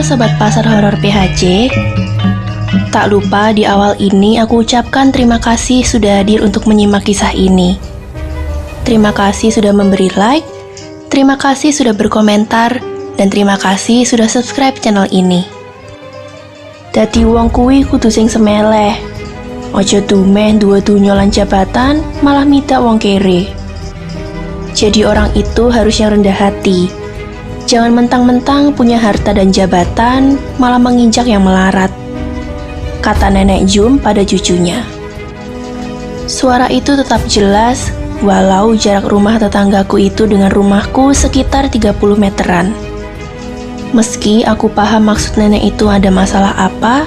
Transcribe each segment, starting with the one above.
Sobat Pasar Horor PHC. Tak lupa di awal ini aku ucapkan terima kasih sudah hadir untuk menyimak kisah ini. Terima kasih sudah memberi like, terima kasih sudah berkomentar, dan terima kasih sudah subscribe channel ini. Dadi wong kuwi kudu sing semeleh. Ojo dumeh duwe donya lan jabatan malah minta wong kere. Jadi orang itu harus yang rendah hati. Jangan mentang-mentang punya harta dan jabatan, malah menginjak yang melarat. Kata Nenek Jum pada cucunya. Suara itu tetap jelas, walau jarak rumah tetanggaku itu dengan rumahku sekitar 30 meteran. Meski aku paham maksud nenek itu ada masalah apa,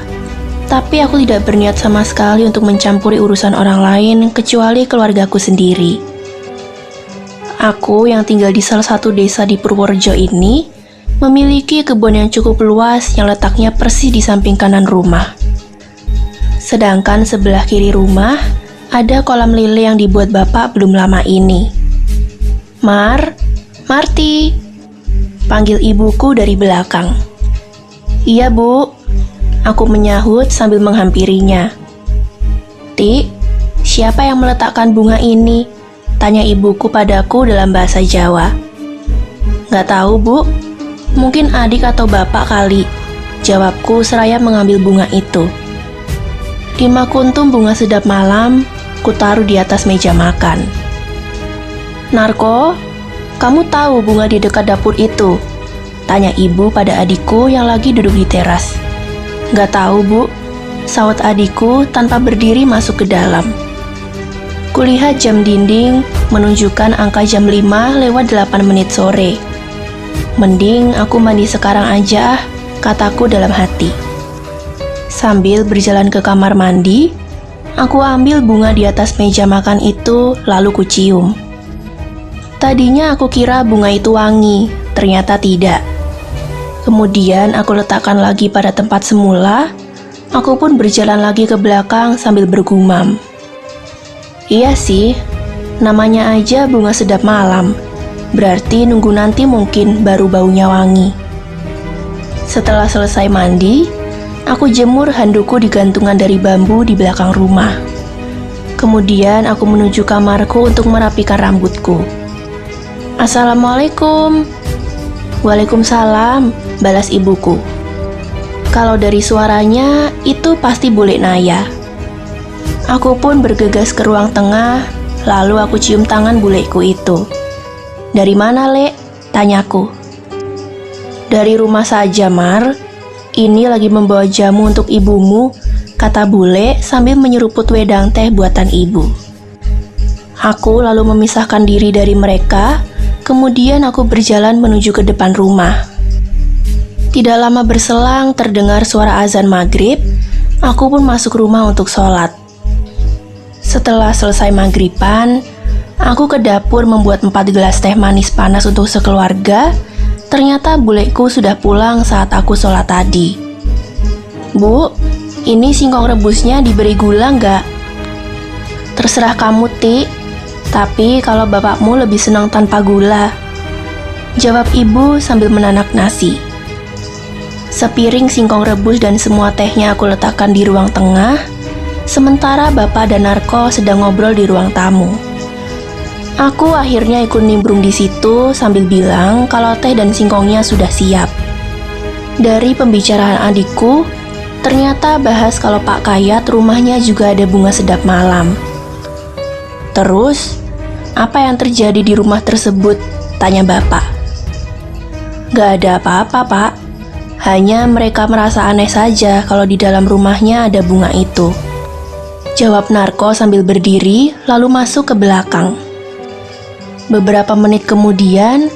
tapi aku tidak berniat sama sekali untuk mencampuri urusan orang lain kecuali keluargaku sendiri. Aku yang tinggal di salah satu desa di Purworejo ini memiliki kebun yang cukup luas yang letaknya persis di samping kanan rumah. Sedangkan sebelah kiri rumah ada kolam lele yang dibuat bapak belum lama ini. Marti, panggil ibuku dari belakang. Iya bu, aku menyahut sambil menghampirinya. Ti, siapa yang meletakkan bunga ini? Tanya ibuku padaku dalam bahasa Jawa. Gak tahu bu, mungkin adik atau bapak kali, jawabku seraya mengambil bunga itu. 5 kuntum bunga sedap malam, kutaruh di atas meja makan. Narko, kamu tahu bunga di dekat dapur itu? Tanya ibu pada adikku yang lagi duduk di teras. Gak tahu bu, sahut adikku tanpa berdiri masuk ke dalam. Kulihat jam dinding menunjukkan angka jam 5 lewat 8 menit sore. Mending aku mandi sekarang aja, kataku dalam hati. Sambil berjalan ke kamar mandi, aku ambil bunga di atas meja makan itu lalu kucium. Tadinya aku kira bunga itu wangi, ternyata tidak. Kemudian aku letakkan lagi pada tempat semula, aku pun berjalan lagi ke belakang sambil bergumam. Iya sih, namanya aja bunga sedap malam, berarti nunggu nanti mungkin baru baunya wangi. Setelah selesai mandi, aku jemur handukku di gantungan dari bambu di belakang rumah. Kemudian aku menuju kamarku untuk merapikan rambutku. Assalamualaikum. Waalaikumsalam, balas ibuku. Kalau dari suaranya, itu pasti Bule Naya. Aku pun bergegas ke ruang tengah, lalu aku cium tangan buleku itu. Dari mana, Lek? Tanyaku. Dari rumah saja, Mar. Ini lagi membawa jamu untuk ibumu, kata bule sambil menyeruput wedang teh buatan ibu. Aku lalu memisahkan diri dari mereka, kemudian aku berjalan menuju ke depan rumah. Tidak lama berselang terdengar suara azan maghrib, aku pun masuk rumah untuk sholat. Setelah selesai maghriban, aku ke dapur membuat 4 gelas teh manis panas untuk sekeluarga. Ternyata buleku sudah pulang saat aku sholat tadi. Bu, ini singkong rebusnya diberi gula nggak? Terserah kamu, Ti. Tapi kalau bapakmu lebih senang tanpa gula, jawab ibu sambil menanak nasi. Sepiring singkong rebus dan semua tehnya aku letakkan di ruang tengah, sementara bapak dan Narko sedang ngobrol di ruang tamu. Aku akhirnya ikut nimbrung di situ sambil bilang kalau teh dan singkongnya sudah siap. Dari pembicaraan adikku, ternyata bahas kalau Pak Kayat rumahnya juga ada bunga sedap malam. Terus, apa yang terjadi di rumah tersebut? Tanya bapak. Gak ada apa-apa, Pak. Hanya mereka merasa aneh saja kalau di dalam rumahnya ada bunga itu. Jawab Narko sambil berdiri, lalu masuk ke belakang. Beberapa menit kemudian,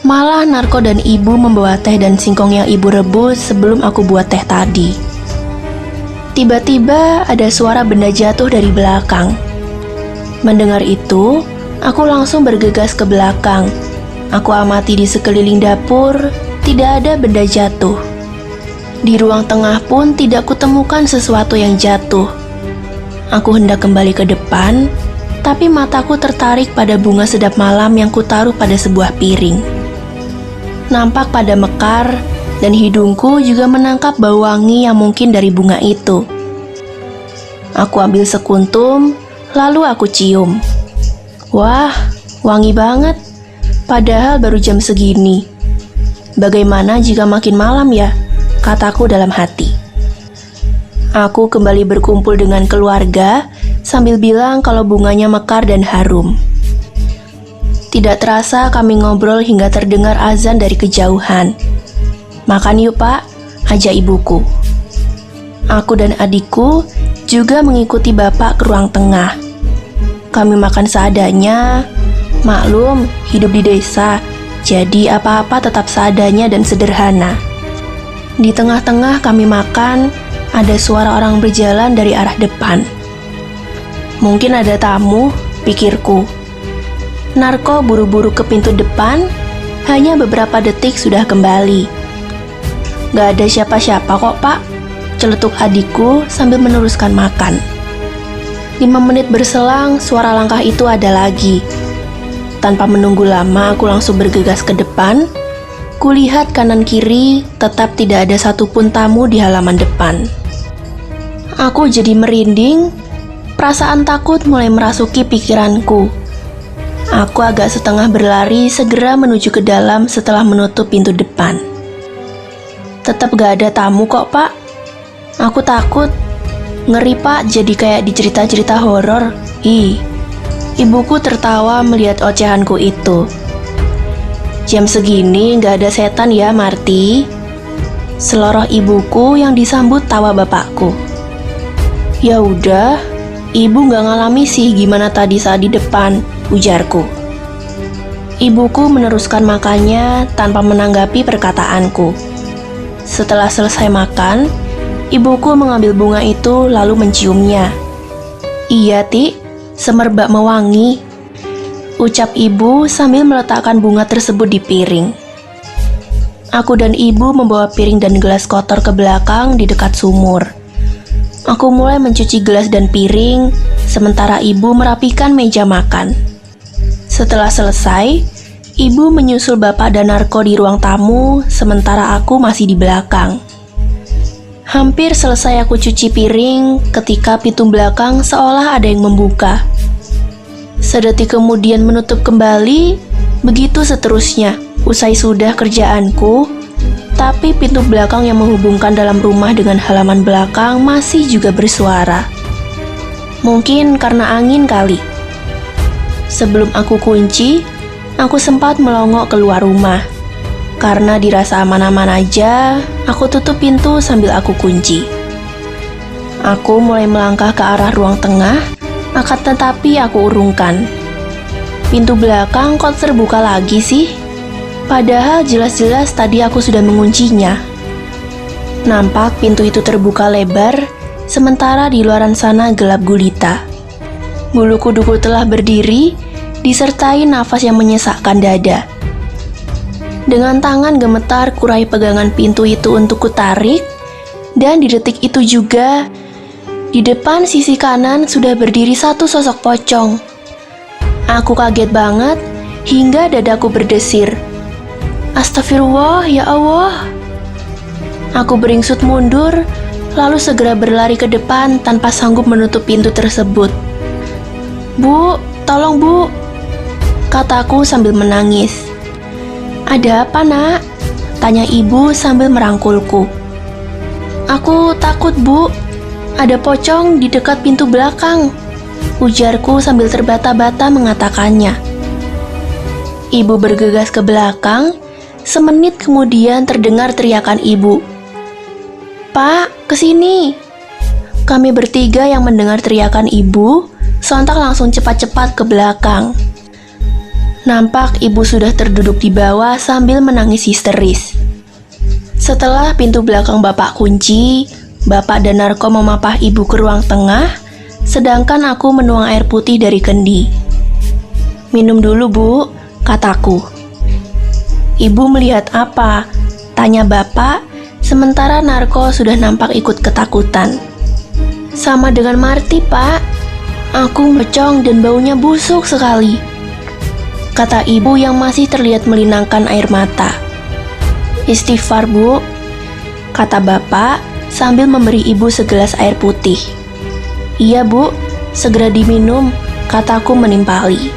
malah Narko dan ibu membawa teh dan singkong yang ibu rebus sebelum aku buat teh tadi. Tiba-tiba ada suara benda jatuh dari belakang. Mendengar itu, aku langsung bergegas ke belakang. Aku amati di sekeliling dapur, tidak ada benda jatuh. Di ruang tengah pun tidak kutemukan sesuatu yang jatuh. Aku hendak kembali ke depan, tapi mataku tertarik pada bunga sedap malam yang kutaruh pada sebuah piring. Nampak pada mekar, dan hidungku juga menangkap bau wangi yang mungkin dari bunga itu. Aku ambil sekuntum, lalu aku cium. Wah, wangi banget. Padahal baru jam segini. Bagaimana jika makin malam ya? Kataku dalam hati. Aku kembali berkumpul dengan keluarga sambil bilang kalau bunganya mekar dan harum. Tidak terasa kami ngobrol hingga terdengar azan dari kejauhan. Makan yuk pak, ajak ibuku. Aku dan adikku juga mengikuti bapak ke ruang tengah. Kami makan seadanya. Maklum, hidup di desa, jadi apa-apa tetap seadanya dan sederhana. Di tengah-tengah kami makan, ada suara orang berjalan dari arah depan. Mungkin ada tamu, pikirku. Narko buru-buru ke pintu depan, hanya beberapa detik sudah kembali. Gak ada siapa-siapa kok pak, celetuk adikku sambil meneruskan makan. 5 menit berselang, suara langkah itu ada lagi. Tanpa menunggu lama, aku langsung bergegas ke depan. Kulihat kanan kiri, tetap tidak ada satupun tamu di halaman depan. Aku jadi merinding, perasaan takut mulai merasuki pikiranku. Aku agak setengah berlari segera menuju ke dalam setelah menutup pintu depan. Tetap gak ada tamu kok pak. Aku takut. Ngeri pak, jadi kayak di cerita-cerita horor. Ibuku tertawa melihat ocehanku itu. Jam segini gak ada setan ya Marty? Seloroh ibuku yang disambut tawa bapakku. Ya udah, ibu gak ngalami sih gimana tadi saat di depan, ujarku. Ibuku meneruskan makannya tanpa menanggapi perkataanku. Setelah selesai makan, ibuku mengambil bunga itu lalu menciumnya. Iya, Ti, semerbak mewangi, ucap ibu sambil meletakkan bunga tersebut di piring. Aku dan ibu membawa piring dan gelas kotor ke belakang di dekat sumur. Aku mulai mencuci gelas dan piring, sementara ibu merapikan meja makan. Setelah selesai, ibu menyusul bapak dan Narko di ruang tamu, sementara aku masih di belakang. Hampir selesai aku cuci piring ketika pintu belakang seolah ada yang membuka. Sedetik kemudian menutup kembali, begitu seterusnya. Usai sudah kerjaanku, tapi pintu belakang yang menghubungkan dalam rumah dengan halaman belakang masih juga bersuara. Mungkin karena angin kali. Sebelum aku kunci, aku sempat melongok keluar rumah. Karena dirasa aman-aman aja, aku tutup pintu sambil aku kunci. Aku mulai melangkah ke arah ruang tengah, akan tetapi aku urungkan. Pintu belakang kok terbuka lagi sih? Padahal jelas-jelas tadi aku sudah menguncinya. Nampak pintu itu terbuka lebar, sementara di luaran sana gelap gulita. Bulu kuduku telah berdiri, disertai nafas yang menyesakkan dada. Dengan tangan gemetar kurai pegangan pintu itu untuk kutarik, dan di detik itu juga, di depan sisi kanan sudah berdiri satu sosok pocong. Aku kaget banget, hingga dadaku berdesir. Astagfirullah, ya Allah. Aku beringsut mundur, lalu segera berlari ke depan tanpa sanggup menutup pintu tersebut. Bu, tolong bu, kataku sambil menangis. Ada apa nak? Tanya ibu sambil merangkulku. Aku takut bu, ada pocong di dekat pintu belakang, ujarku sambil terbata-bata mengatakannya. Ibu bergegas ke belakang. Semenit kemudian terdengar teriakan ibu. Pak, kesini. Kami bertiga yang mendengar teriakan ibu, sontak langsung cepat-cepat ke belakang. Nampak ibu sudah terduduk di bawah sambil menangis histeris. Setelah pintu belakang bapak kunci, bapak dan Narko memapah ibu ke ruang tengah, sedangkan aku menuang air putih dari kendi. Minum dulu bu, kataku. Ibu melihat apa? Tanya bapak, sementara Narko sudah nampak ikut ketakutan. Sama dengan Marty, Pak. Aku pocong dan baunya busuk sekali, kata ibu yang masih terlihat melinangkan air mata. Istighfar, Bu, kata bapak sambil memberi ibu segelas air putih. Iya, Bu, segera diminum, kataku menimpali.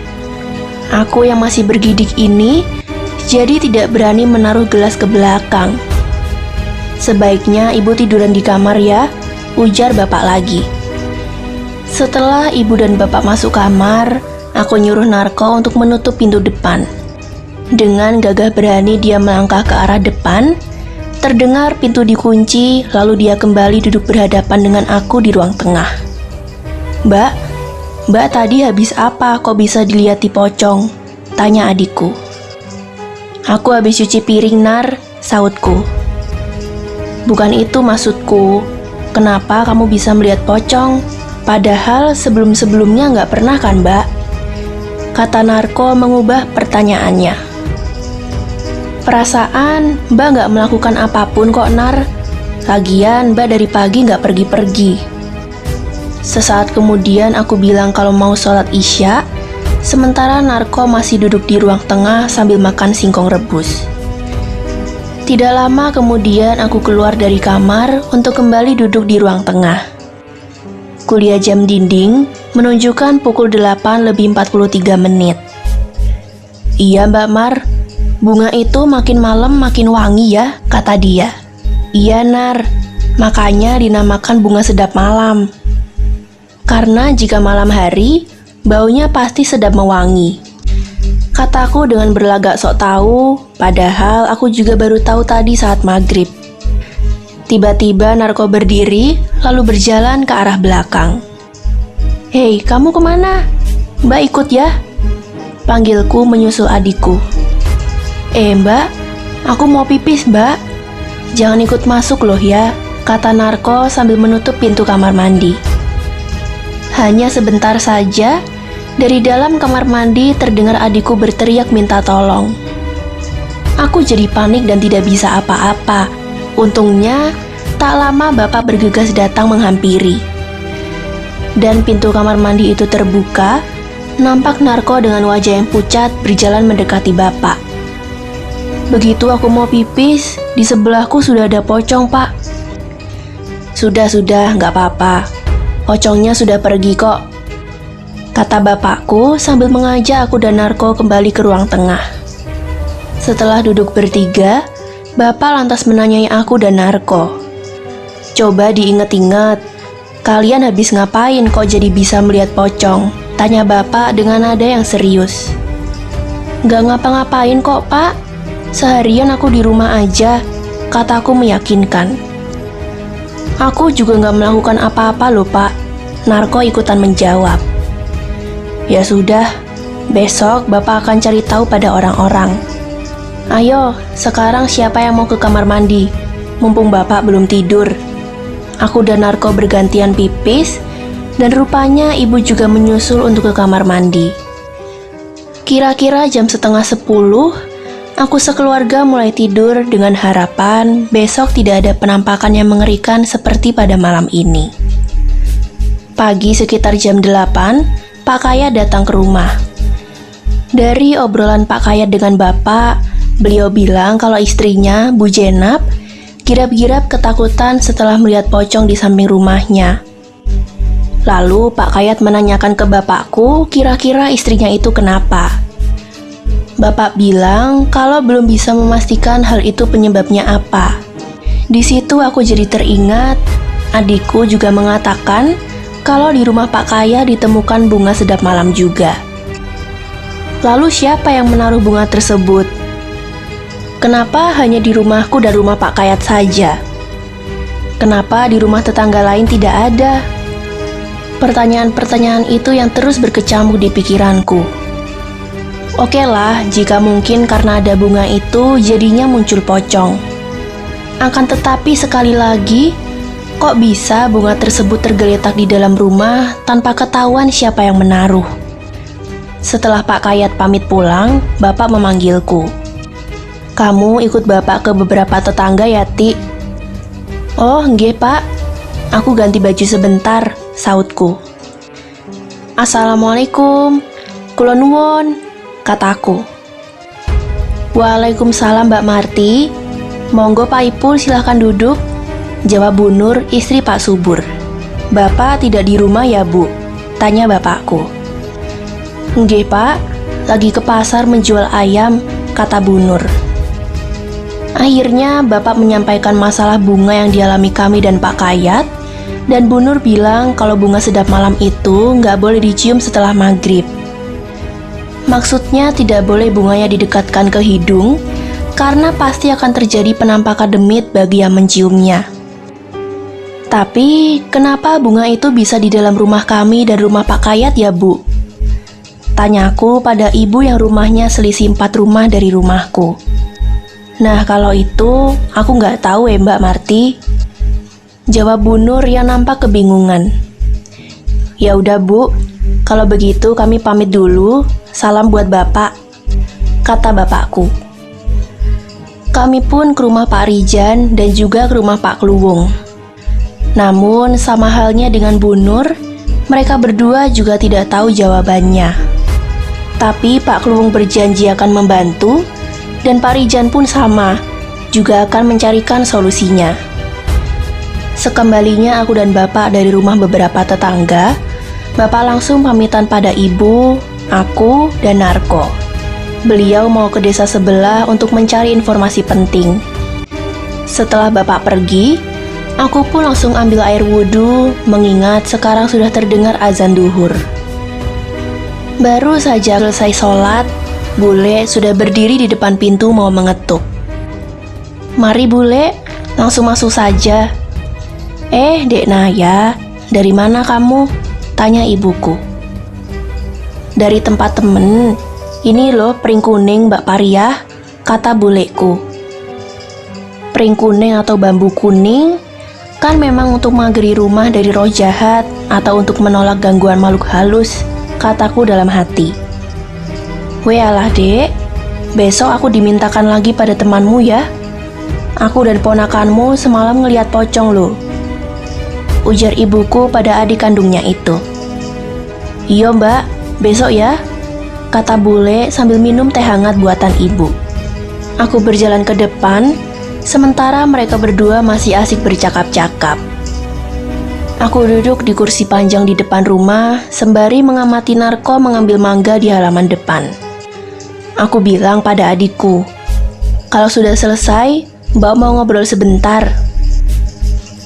Aku yang masih bergidik ini jadi tidak berani menaruh gelas ke belakang. Sebaiknya ibu tiduran di kamar ya, ujar bapak lagi. Setelah ibu dan bapak masuk kamar, aku nyuruh Narko untuk menutup pintu depan. Dengan gagah berani dia melangkah ke arah depan. Terdengar pintu dikunci, lalu dia kembali duduk berhadapan dengan aku di ruang tengah. Mbak tadi habis apa kok bisa dilihat di pocong? Tanya adikku. Aku habis cuci piring, Nar, sautku. Bukan itu maksudku. Kenapa kamu bisa melihat pocong? Padahal sebelum-sebelumnya nggak pernah kan, Mbak? Kata Narko mengubah pertanyaannya. Perasaan Mbak nggak melakukan apapun kok, Nar. Lagian Mbak dari pagi nggak pergi-pergi. Sesaat kemudian aku bilang kalau mau sholat isya, sementara Narko masih duduk di ruang tengah sambil makan singkong rebus. Tidak lama kemudian aku keluar dari kamar untuk kembali duduk di ruang tengah. Kuliah jam dinding menunjukkan pukul 8:43. Iya, Mbak Mar, bunga itu makin malam makin wangi ya, kata dia. Iya, Nar, makanya dinamakan bunga sedap malam. Karena jika malam hari, baunya pasti sedap mewangi. Kataku dengan berlagak sok tahu, padahal aku juga baru tahu tadi saat maghrib. Tiba-tiba Narko berdiri, lalu berjalan ke arah belakang. Hei, kamu kemana? Mbak ikut ya? Panggilku menyusul adikku. Mbak, aku mau pipis, Mbak. Jangan ikut masuk loh ya, kata Narko sambil menutup pintu kamar mandi. Hanya sebentar saja, dari dalam kamar mandi terdengar adikku berteriak minta tolong. Aku jadi panik dan tidak bisa apa-apa. Untungnya, tak lama bapak bergegas datang menghampiri. Dan pintu kamar mandi itu terbuka, nampak Narko dengan wajah yang pucat berjalan mendekati bapak. Begitu aku mau pipis, di sebelahku sudah ada pocong, Pak. Sudah, nggak apa-apa. Pocongnya sudah pergi kok, kata bapakku sambil mengajak aku dan Narko kembali ke ruang tengah. Setelah duduk bertiga, bapak lantas menanyai aku dan Narko. Coba diingat-ingat, kalian habis ngapain kok jadi bisa melihat pocong? Tanya bapak dengan nada yang serius. Gak ngapa-ngapain kok, Pak. Seharian aku di rumah aja, kataku meyakinkan. Aku juga gak melakukan apa-apa loh, Pak. Narko ikutan menjawab. Ya sudah, besok bapak akan cari tahu pada orang-orang. Ayo, sekarang siapa yang mau ke kamar mandi? Mumpung bapak belum tidur. Aku dan Narko bergantian pipis, dan rupanya ibu juga menyusul untuk ke kamar mandi. Kira-kira jam 9:30, aku sekeluarga mulai tidur dengan harapan besok tidak ada penampakan yang mengerikan seperti pada malam ini. Pagi sekitar jam 8, Pak Kayat datang ke rumah. Dari obrolan Pak Kayat dengan bapak, beliau bilang kalau istrinya, Bu Jenab, girap-girap ketakutan setelah melihat pocong di samping rumahnya. Lalu Pak Kayat menanyakan ke bapakku kira-kira istrinya itu kenapa. Bapak bilang kalau belum bisa memastikan hal itu penyebabnya apa. Di situ aku jadi teringat, adikku juga mengatakan kalau di rumah Pak Kayat ditemukan bunga sedap malam juga. Lalu siapa yang menaruh bunga tersebut? Kenapa hanya di rumahku dan rumah Pak Kayat saja? Kenapa di rumah tetangga lain tidak ada? Pertanyaan-pertanyaan itu yang terus berkecamuk di pikiranku. Oke lah, jika mungkin karena ada bunga itu jadinya muncul pocong. Akan tetapi sekali lagi, kok bisa bunga tersebut tergeletak di dalam rumah tanpa ketahuan siapa yang menaruh? Setelah Pak Kayat pamit pulang, bapak memanggilku. Kamu ikut bapak ke beberapa tetangga ya, Ti? Oh, nggih Pak. Aku ganti baju sebentar, sautku. Assalamualaikum, kula nuwun, kataku. Waalaikumsalam Mbak Marti. Monggo Pak Ipul, silahkan duduk, jawab Bu Nur, istri Pak Subur. Bapak tidak di rumah ya Bu? Tanya bapakku. Nggih Pak, lagi ke pasar menjual ayam, kata Bu Nur. Akhirnya bapak menyampaikan masalah bunga yang dialami kami dan Pak Kayat, dan Bu Nur bilang kalau bunga sedap malam itu nggak boleh dicium setelah maghrib. Maksudnya tidak boleh bunganya didekatkan ke hidung, karena pasti akan terjadi penampakan demit bagi yang menciumnya. Tapi, kenapa bunga itu bisa di dalam rumah kami dan rumah Pak Kayat ya Bu? Tanyaku pada ibu yang rumahnya selisih 4 rumah dari rumahku. Nah, kalau itu, aku nggak tahu ya Mbak Marti. Jawab Bu Nur yang nampak kebingungan. Ya udah Bu, kalau begitu kami pamit dulu, salam buat Bapak, kata bapakku. Kami pun ke rumah Pak Rijan dan juga ke rumah Pak Kluwung. Namun, sama halnya dengan Bu Nur, mereka berdua juga tidak tahu jawabannya. Tapi Pak Kluwung berjanji akan membantu, dan Pak Rijan pun sama, juga akan mencarikan solusinya. Sekembalinya aku dan Bapak dari rumah beberapa tetangga, Bapak langsung pamitan pada ibu, aku, dan Narko. Beliau mau ke desa sebelah untuk mencari informasi penting. Setelah Bapak pergi, aku pun langsung ambil air wudhu, mengingat sekarang sudah terdengar azan duhur. Baru saja selesai sholat, Bule sudah berdiri di depan pintu mau mengetuk. Mari Bule, langsung masuk saja. Dek Naya, dari mana kamu? Tanya ibuku. Dari tempat temen, ini loh pring kuning Mbak Pariah, kata buleku. Pring kuning atau bambu kuning kan memang untuk mageri rumah dari roh jahat atau untuk menolak gangguan makhluk halus, kataku dalam hati. Alah dek, besok aku dimintakan lagi pada temanmu ya. Aku dan ponakanmu semalam ngeliat pocong loh, ujar ibuku pada adik kandungnya itu. Iya mbak, besok ya, kata bule sambil minum teh hangat buatan ibu. Aku berjalan ke depan, sementara mereka berdua masih asik bercakap-cakap. Aku duduk di kursi panjang di depan rumah, sembari mengamati Narko mengambil mangga di halaman depan. Aku bilang pada adikku, kalau sudah selesai, Mbak mau ngobrol sebentar.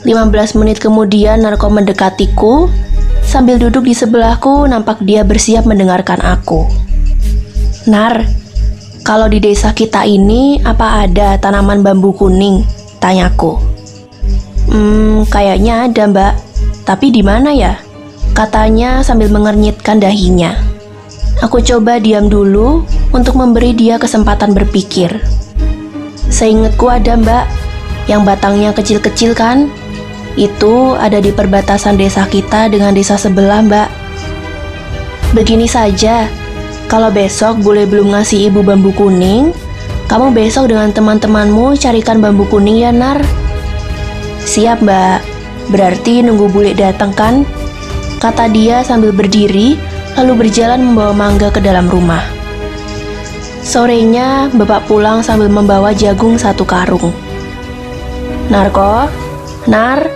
15 menit kemudian Narko mendekatiku, sambil duduk di sebelahku nampak dia bersiap mendengarkan aku. Nar, kalau di desa kita ini apa ada tanaman bambu kuning? Tanyaku. Kayaknya ada mbak, tapi di mana ya? Katanya sambil mengernyitkan dahinya. Aku coba diam dulu untuk memberi dia kesempatan berpikir. Seingatku ada mbak, yang batangnya kecil-kecil kan? Itu ada di perbatasan desa kita dengan desa sebelah mbak. Begini saja, kalau besok bule belum ngasih ibu bambu kuning, kamu besok dengan teman-temanmu carikan bambu kuning ya Nar. Siap mbak, berarti nunggu bule datang kan? Kata dia sambil berdiri, lalu berjalan membawa mangga ke dalam rumah. Sorenya, bapak pulang sambil membawa jagung 1 karung. Narko, Nar,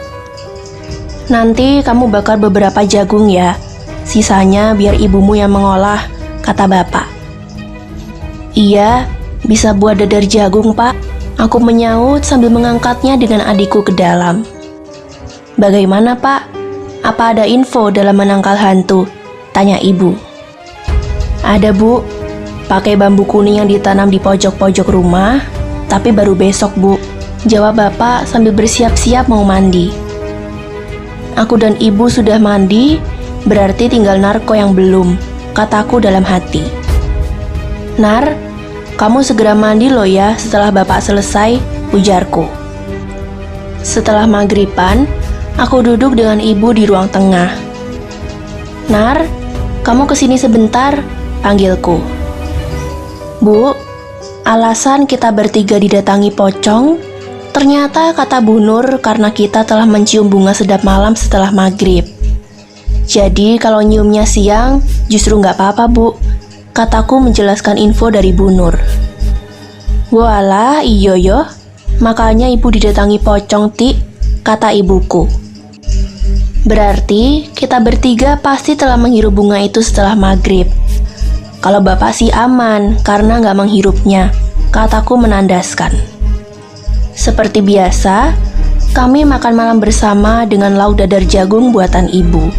nanti kamu bakar beberapa jagung ya, sisanya biar ibumu yang mengolah, kata bapak. Iya, bisa buat dadar jagung pak, aku menyaut sambil mengangkatnya dengan adikku ke dalam. Bagaimana pak? Apa ada info dalam menangkal hantu? Tanya ibu. Ada bu, pakai bambu kuning yang ditanam di pojok-pojok rumah, tapi baru besok bu, jawab bapak sambil bersiap-siap mau mandi. Aku dan ibu sudah mandi, berarti tinggal Narko yang belum, kataku dalam hati. Nar, kamu segera mandi loh ya setelah bapak selesai, ujarku. Setelah maghriban, aku duduk dengan ibu di ruang tengah. Nar, kamu kesini sebentar, panggilku. Bu, alasan kita bertiga didatangi pocong, ternyata kata Bu Nur karena kita telah mencium bunga sedap malam setelah maghrib. Jadi kalau nyiumnya siang, justru nggak apa-apa bu, kataku menjelaskan info dari Bu Nur. Walah, iyo yo, Makanya ibu didatangi pocong, Tik, kata ibuku. Berarti kita bertiga pasti telah menghirup bunga itu setelah maghrib. Kalau bapak sih aman karena nggak menghirupnya, kataku menandaskan. Seperti biasa, kami makan malam bersama dengan lauk dadar jagung buatan ibu.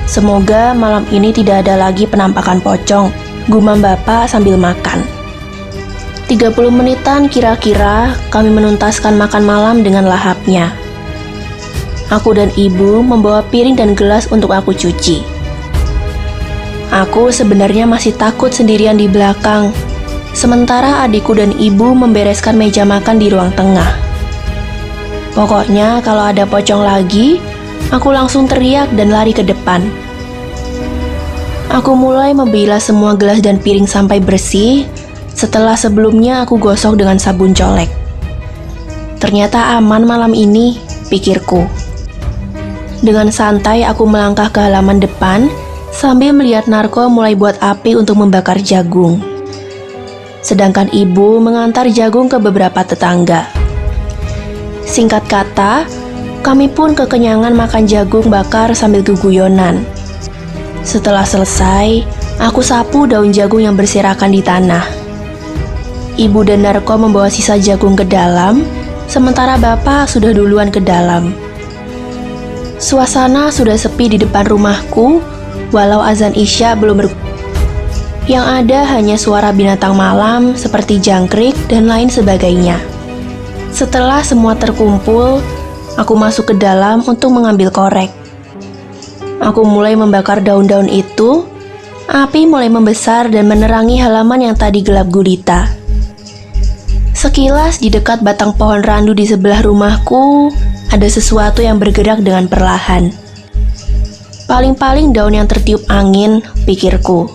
Semoga malam ini tidak ada lagi penampakan pocong, gumam bapak sambil makan. 30 menitan kira-kira kami menuntaskan makan malam dengan lahapnya. Aku dan ibu membawa piring dan gelas untuk aku cuci. Aku sebenarnya masih takut sendirian di belakang, sementara adikku dan ibu membereskan meja makan di ruang tengah. Pokoknya kalau ada pocong lagi, aku langsung teriak dan lari ke depan. Aku mulai membilas semua gelas dan piring sampai bersih, setelah sebelumnya aku gosok dengan sabun colek. Ternyata aman malam ini, pikirku. Dengan santai aku melangkah ke halaman depan sambil melihat Narko mulai buat api untuk membakar jagung. Sedangkan ibu mengantar jagung ke beberapa tetangga. Singkat kata, kami pun kekenyangan makan jagung bakar sambil guguyonan. Setelah selesai, aku sapu daun jagung yang berserakan di tanah. Ibu dan Narko membawa sisa jagung ke dalam, sementara bapak sudah duluan ke dalam. Suasana sudah sepi di depan rumahku, walau azan Isya belum Yang ada hanya suara binatang malam seperti jangkrik dan lain sebagainya. Setelah semua terkumpul, aku masuk ke dalam untuk mengambil korek. Aku mulai membakar daun-daun itu, api mulai membesar dan menerangi halaman yang tadi gelap gulita. Sekilas di dekat batang pohon randu di sebelah rumahku, ada sesuatu yang bergerak dengan perlahan. Paling-paling daun yang tertiup angin, pikirku.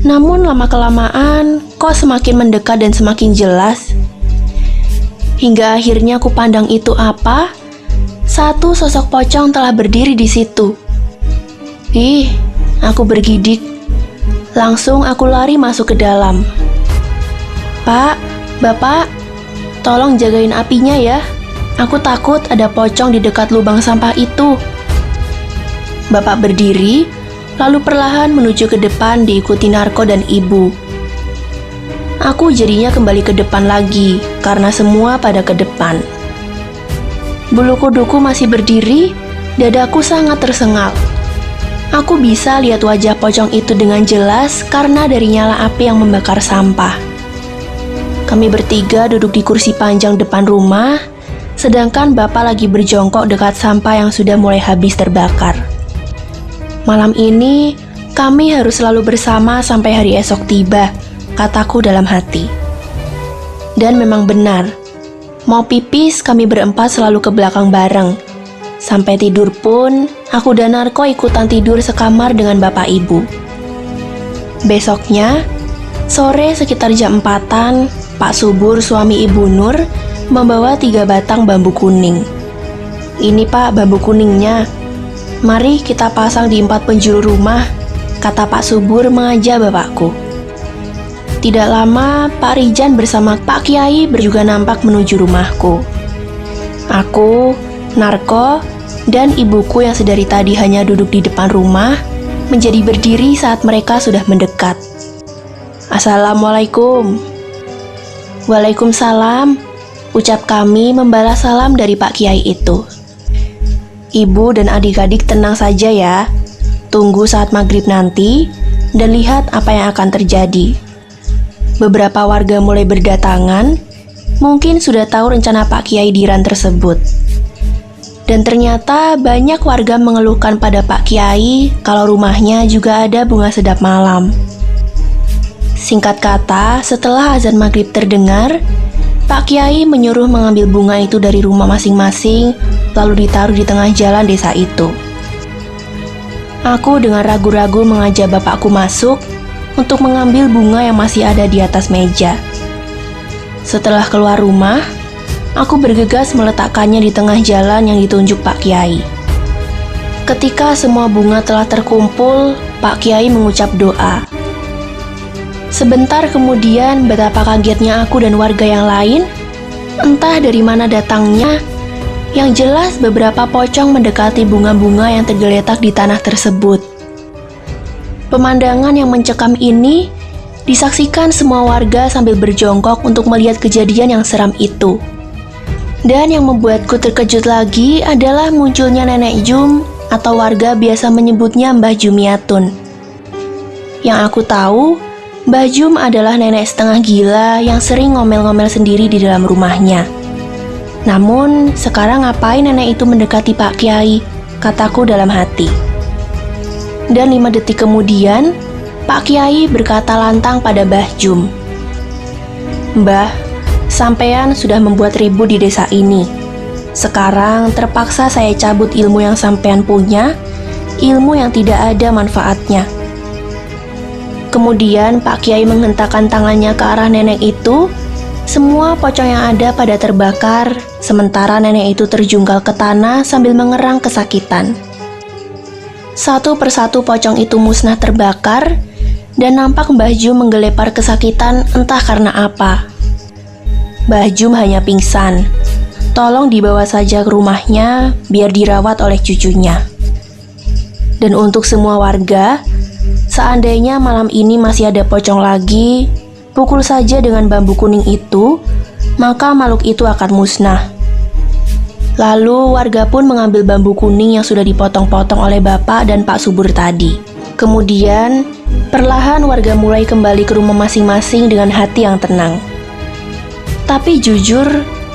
Namun lama-kelamaan, kok semakin mendekat dan semakin jelas. Hingga akhirnya aku pandang itu apa? Satu sosok pocong telah berdiri di situ. Ih, aku bergidik. Langsung aku lari masuk ke dalam. Pak, Bapak, tolong jagain apinya ya. Aku takut ada pocong di dekat lubang sampah itu. Bapak berdiri, lalu perlahan menuju ke depan diikuti Narko dan ibu. Aku jadinya kembali ke depan lagi, karena semua pada ke depan. Bulu kuduku masih berdiri, dadaku sangat tersengal. Aku bisa lihat wajah pocong itu dengan jelas karena dari nyala api yang membakar sampah. Kami bertiga duduk di kursi panjang depan rumah, sedangkan bapak lagi berjongkok dekat sampah yang sudah mulai habis terbakar. Malam ini, kami harus selalu bersama sampai hari esok tiba, kataku dalam hati. Dan memang benar, mau pipis kami berempat selalu ke belakang bareng. Sampai tidur pun, aku dan Narko ikutan tidur sekamar dengan bapak ibu. Besoknya, sore sekitar jam 4-an, Pak Subur suami Ibu Nur membawa 3 batang bambu kuning. Ini Pak bambu kuningnya. Mari kita pasang di 4 penjuru rumah, kata Pak Subur mengajak bapakku. Tidak lama, Pak Rijan bersama Pak Kiai juga nampak menuju rumahku. Aku, Narko, dan ibuku yang sedari tadi hanya duduk di depan rumah, menjadi berdiri saat mereka sudah mendekat. Assalamualaikum. Waalaikumsalam, ucap kami membalas salam dari Pak Kiai itu. Ibu dan adik-adik tenang saja ya, tunggu saat maghrib nanti dan lihat apa yang akan terjadi. Beberapa warga mulai berdatangan, mungkin sudah tahu rencana Pak Kiai Diran tersebut. Dan ternyata banyak warga mengeluhkan pada Pak Kiai kalau rumahnya juga ada bunga sedap malam. Singkat kata, setelah azan maghrib terdengar, Pak Kiai menyuruh mengambil bunga itu dari rumah masing-masing, lalu ditaruh di tengah jalan desa itu. Aku dengan ragu-ragu mengajak bapakku masuk untuk mengambil bunga yang masih ada di atas meja. Setelah keluar rumah, aku bergegas meletakkannya di tengah jalan yang ditunjuk Pak Kiai. Ketika semua bunga telah terkumpul, Pak Kiai mengucap doa. Sebentar kemudian, betapa kagetnya aku dan warga yang lain Entah dari mana datangnya, yang jelas beberapa pocong mendekati bunga-bunga yang tergeletak di tanah tersebut. Pemandangan yang mencekam ini disaksikan semua warga sambil berjongkok untuk melihat kejadian yang seram itu. Dan yang membuatku terkejut lagi adalah munculnya Nenek Jum atau warga biasa menyebutnya Mbah Jumiatun. Yang aku tahu, Mbah Jum adalah nenek setengah gila yang sering ngomel-ngomel sendiri di dalam rumahnya. Namun, sekarang ngapain nenek itu mendekati Pak Kiai? Kataku dalam hati. Dan 5 detik kemudian, Pak Kiai berkata lantang pada Mbah Jum, "Mbah, sampean sudah membuat ribut di desa ini. Sekarang terpaksa saya cabut ilmu yang sampean punya, ilmu yang tidak ada manfaatnya." Kemudian Pak Kiai menghentakkan tangannya ke arah nenek itu. Semua pocong yang ada pada terbakar, sementara nenek itu terjungkal ke tanah sambil mengerang kesakitan. Satu persatu pocong itu musnah terbakar, dan nampak Mbah Jum menggelepar kesakitan entah karena apa. Mbah Jum hanya pingsan. Tolong dibawa saja ke rumahnya biar dirawat oleh cucunya. Dan untuk semua warga, seandainya malam ini masih ada pocong lagi, pukul saja dengan bambu kuning itu, maka makhluk itu akan musnah. Lalu warga pun mengambil bambu kuning yang sudah dipotong-potong oleh Bapak dan Pak Subur tadi. Kemudian, perlahan warga mulai kembali ke rumah masing-masing dengan hati yang tenang. Tapi jujur,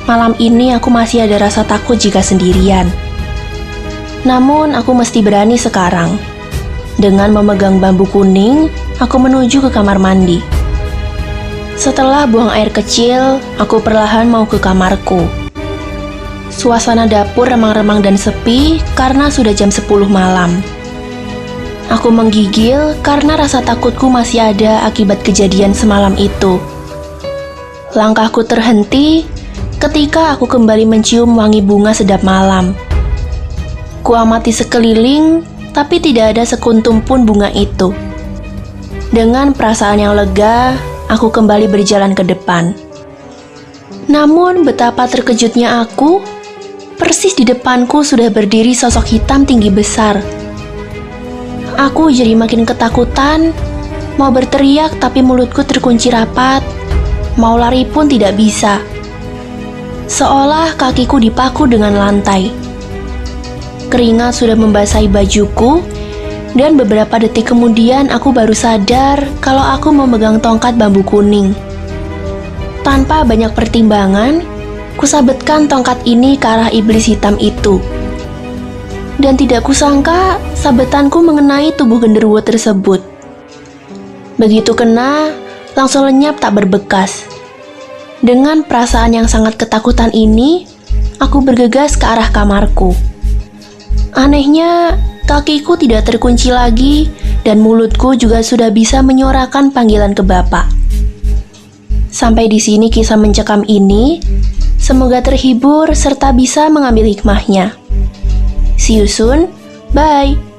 malam ini aku masih ada rasa takut jika sendirian. Namun, aku mesti berani sekarang. Dengan memegang bambu kuning, aku menuju ke kamar mandi. Setelah buang air kecil, aku perlahan mau ke kamarku. Suasana dapur remang-remang dan sepi karena sudah jam 10 malam. Aku menggigil karena rasa takutku masih ada akibat kejadian semalam itu. Langkahku terhenti ketika aku kembali mencium wangi bunga sedap malam. Kuamati sekeliling, tapi tidak ada sekuntum pun bunga itu. Dengan perasaan yang lega, aku kembali berjalan ke depan. Namun betapa terkejutnya aku, persis di depanku sudah berdiri sosok hitam tinggi besar. Aku jadi makin ketakutan, mau berteriak tapi mulutku terkunci rapat, mau lari pun tidak bisa. Seolah kakiku dipaku dengan lantai. Keringat sudah membasahi bajuku, dan beberapa detik kemudian aku baru sadar kalau aku memegang tongkat bambu kuning. Tanpa banyak pertimbangan, kusabetkan tongkat ini ke arah iblis hitam itu. Dan tidak kusangka, sabetanku mengenai tubuh genderuwo tersebut. Begitu kena, langsung lenyap tak berbekas. Dengan perasaan yang sangat ketakutan ini, aku bergegas ke arah kamarku. Anehnya, kakiku tidak terkunci lagi dan mulutku juga sudah bisa menyuarakan panggilan ke Bapak. Sampai di sini kisah mencekam ini. Semoga terhibur serta bisa mengambil hikmahnya. See you soon. Bye.